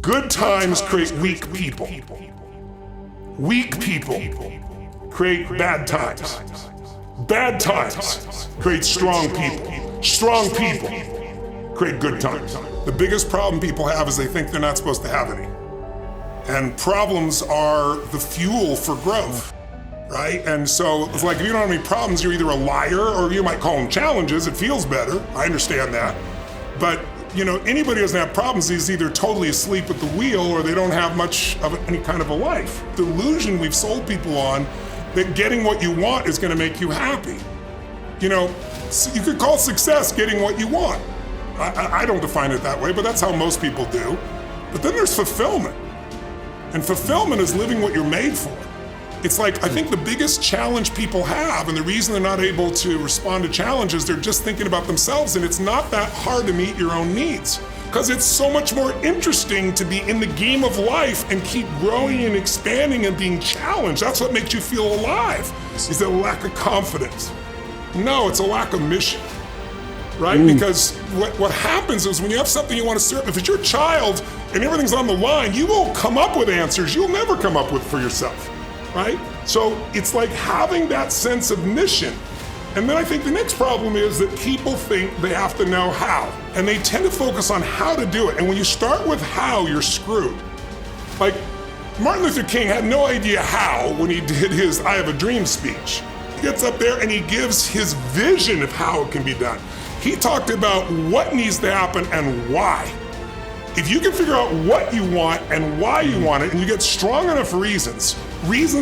Good times create weak people. Weak people create bad times. Bad times create strong people. Strong people create good times. The biggest problem people have is they think they're not supposed to have any. And problems are the fuel for growth, right? And so it's like if you don't have any problems, you're either a liar or you might call them challenges. It feels better, I understand that. But anybody who doesn't have problems is either totally asleep at the wheel or they don't have much of any kind of a life. The illusion we've sold people on that getting what you want is gonna make you happy. You could call success getting what you want. I don't define it that way, but that's how most people do. But then there's fulfillment. And fulfillment is living what you're made for. It's like, I think the biggest challenge people have, and the reason they're not able to respond to challenges, they're just thinking about themselves, and it's not that hard to meet your own needs. Because it's so much more interesting to be in the game of life and keep growing and expanding and being challenged. That's what makes you feel alive, is a lack of confidence. No, it's a lack of mission, right? Because what happens is when you have something you want to serve, if it's your child and everything's on the line, you won't come up with answers you'll never come up with for yourself. Right? So it's like having that sense of mission. And then I think the next problem is that people think they have to know how. And they tend to focus on how to do it. And when you start with how, you're screwed. Like Martin Luther King had no idea how when he did his I Have a Dream speech. He gets up there and he gives his vision of how it can be done. He talked about what needs to happen and why. If you can figure out what you want and why you want it, and you get strong enough reasons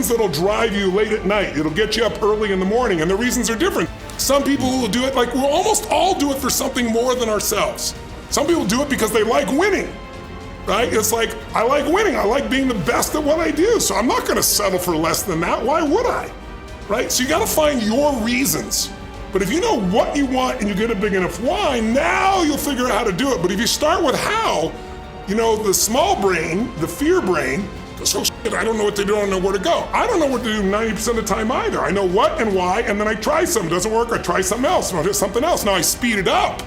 that'll drive you late at night, it'll get you up early in the morning, and the reasons are different. Some people will do it, like we'll almost all do it for something more than ourselves. Some people do it because they like winning, right? It's like, I like winning, I like being the best at what I do, so I'm not gonna settle for less than that, why would I? Right? So you gotta find your reasons. But if you know what you want and you get a big enough why, now you'll figure out how to do it. But if you start with how, the small brain, the fear brain, goes, oh shit, I don't know what to do, I don't know where to go. I don't know what to do 90% of the time either. I know what and why, and then I try something, doesn't work, I try something else, and I do something else. Now I speed it up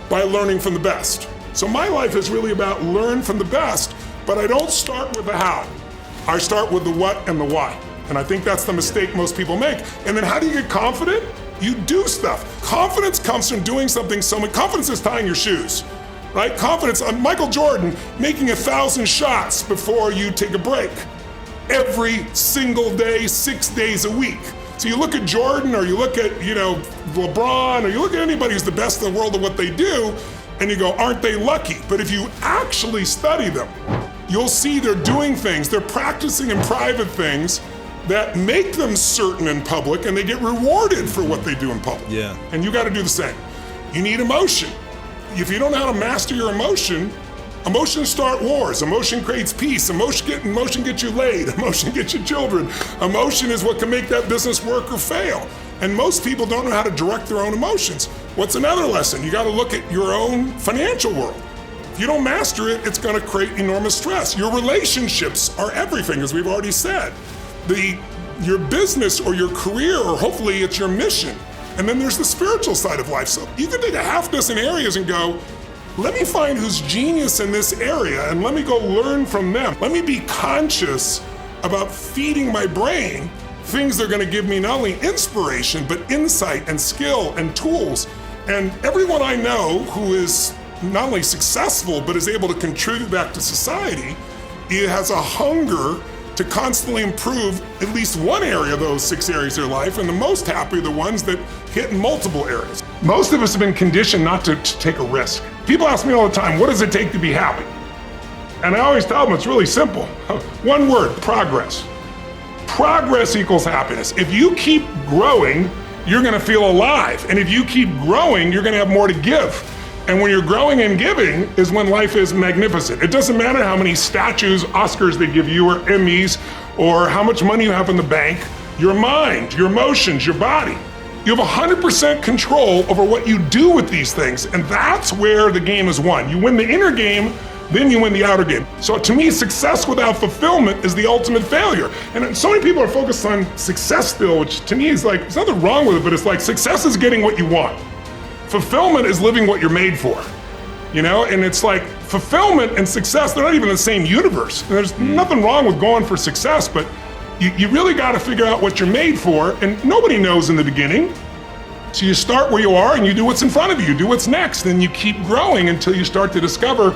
by learning from the best. So my life is really about learn from the best, but I don't start with the how. I start with the what and the why. And I think that's the mistake most people make. And then how do you get confident? You do stuff. Confidence comes from doing something confidence is tying your shoes, right? Confidence, Michael Jordan making 1,000 shots before you take a break. Every single day, 6 days a week. So you look at Jordan or you look at, LeBron or you look at anybody who's the best in the world at what they do and you go, aren't they lucky? But if you actually study them, you'll see they're doing things, they're practicing in private things that make them certain in public and they get rewarded for what they do in public. Yeah. And you gotta do the same. You need emotion. If you don't know how to master your emotions start wars. Emotion creates peace. Emotion gets you laid. Emotion gets you children. Emotion is what can make that business work or fail. And most people don't know how to direct their own emotions. What's another lesson? You gotta look at your own financial world. If you don't master it, it's gonna create enormous stress. Your relationships are everything, as we've already said. Your business or your career, or hopefully it's your mission. And then there's the spiritual side of life. So you can take a half dozen areas and go, let me find who's genius in this area and let me go learn from them. Let me be conscious about feeding my brain things that are gonna give me not only inspiration, but insight and skill and tools. And everyone I know who is not only successful, but is able to contribute back to society, it has a hunger to constantly improve at least one area of those 6 areas of their life, and the most happy are the ones that hit in multiple areas. Most of us have been conditioned not to take a risk. People ask me all the time, what does it take to be happy? And I always tell them it's really simple. One word, progress. Progress equals happiness. If you keep growing, you're gonna feel alive. And if you keep growing, you're gonna have more to give. And when you're growing and giving is when life is magnificent. It doesn't matter how many statues, Oscars they give you, or Emmys, or how much money you have in the bank, your mind, your emotions, your body. You have 100% control over what you do with these things, and that's where the game is won. You win the inner game, then you win the outer game. So to me, success without fulfillment is the ultimate failure. And so many people are focused on success still, which to me is like, there's nothing wrong with it, but it's like success is getting what you want. Fulfillment is living what you're made for, and it's like fulfillment and success, they're not even in the same universe. There's nothing wrong with going for success, but you really got to figure out what you're made for, and nobody knows in the beginning. So you start where you are and you do what's in front of you, you do what's next, and you keep growing until you start to discover,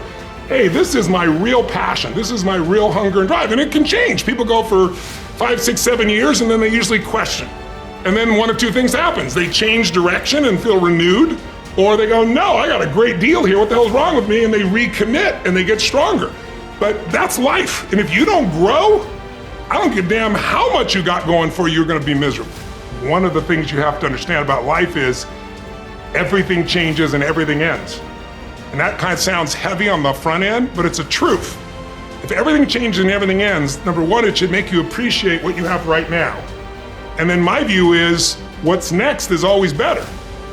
hey, this is my real passion, this is my real hunger and drive, and it can change. People go for 5, 6, 7 years and then they usually question. And then one of two things happens. They change direction and feel renewed, or they go, no, I got a great deal here, what the hell's wrong with me? And they recommit and they get stronger. But that's life, and if you don't grow, I don't give a damn how much you got going for you, you're gonna be miserable. One of the things you have to understand about life is everything changes and everything ends. And that kind of sounds heavy on the front end, but it's a truth. If everything changes and everything ends, number one, it should make you appreciate what you have right now. And then my view is, what's next is always better.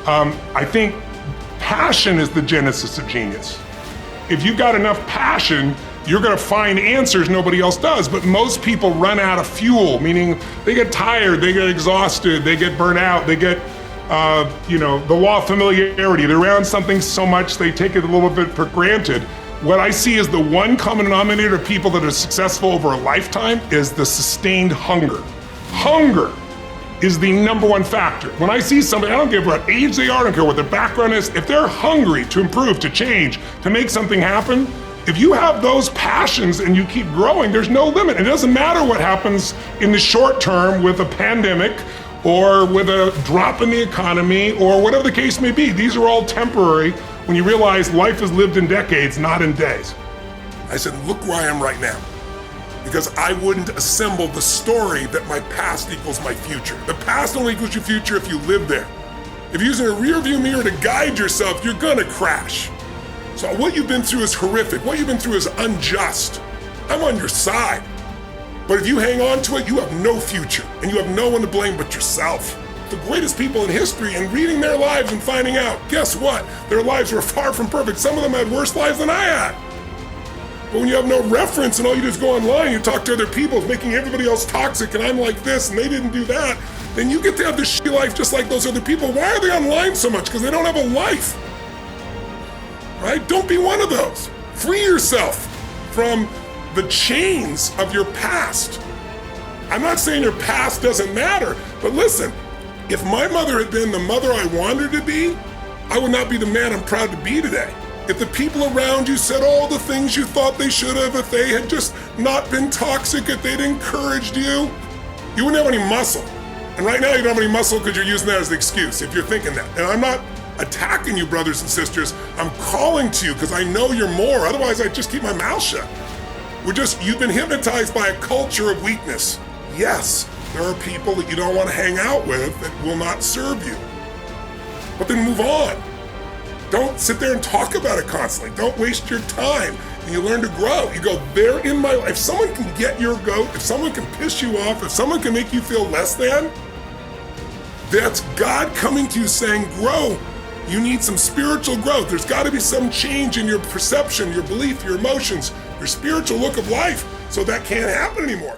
I think passion is the genesis of genius. If you've got enough passion, you're gonna find answers nobody else does, but most people run out of fuel, meaning they get tired, they get exhausted, they get burnt out, they get, the law of familiarity. They're around something so much they take it a little bit for granted. What I see as the one common denominator of people that are successful over a lifetime is the sustained hunger. Hunger is the number one factor. When I see somebody, I don't care what age they are, I don't care what their background is, if they're hungry to improve, to change, to make something happen, if you have those passions and you keep growing, there's no limit. It doesn't matter what happens in the short term with a pandemic or with a drop in the economy or whatever the case may be. These are all temporary when you realize life is lived in decades, not in days. I said, look where I am right now. Because I wouldn't assemble the story that my past equals my future. The past only equals your future if you live there. If you're using a rear view mirror to guide yourself, you're gonna crash. So what you've been through is horrific. What you've been through is unjust. I'm on your side. But if you hang on to it, you have no future, and you have no one to blame but yourself. The greatest people in history, and reading their lives and finding out, guess what? Their lives were far from perfect. Some of them had worse lives than I had. But when you have no reference and all you do is go online, you talk to other people, making everybody else toxic, and I'm like this, and they didn't do that, then you get to have this shitty life just like those other people. Why are they online so much? Because they don't have a life. Right? Don't be one of those. Free yourself from the chains of your past. I'm not saying your past doesn't matter, but listen, if my mother had been the mother I wanted her to be, I would not be the man I'm proud to be today. If the people around you said all the things you thought they should have, if they had just not been toxic, if they'd encouraged you, you wouldn't have any muscle. And right now you don't have any muscle because you're using that as the excuse, if you're thinking that. And I'm not attacking you, brothers and sisters. I'm calling to you because I know you're more. Otherwise, I'd just keep my mouth shut. You've been hypnotized by a culture of weakness. Yes, there are people that you don't want to hang out with that will not serve you. But then move on. Don't sit there and talk about it constantly. Don't waste your time. And you learn to grow. You go, they're in my life. If someone can get your goat, if someone can piss you off, if someone can make you feel less than, that's God coming to you saying, grow. You need some spiritual growth. There's got to be some change in your perception, your belief, your emotions, your spiritual look of life, so that can't happen anymore.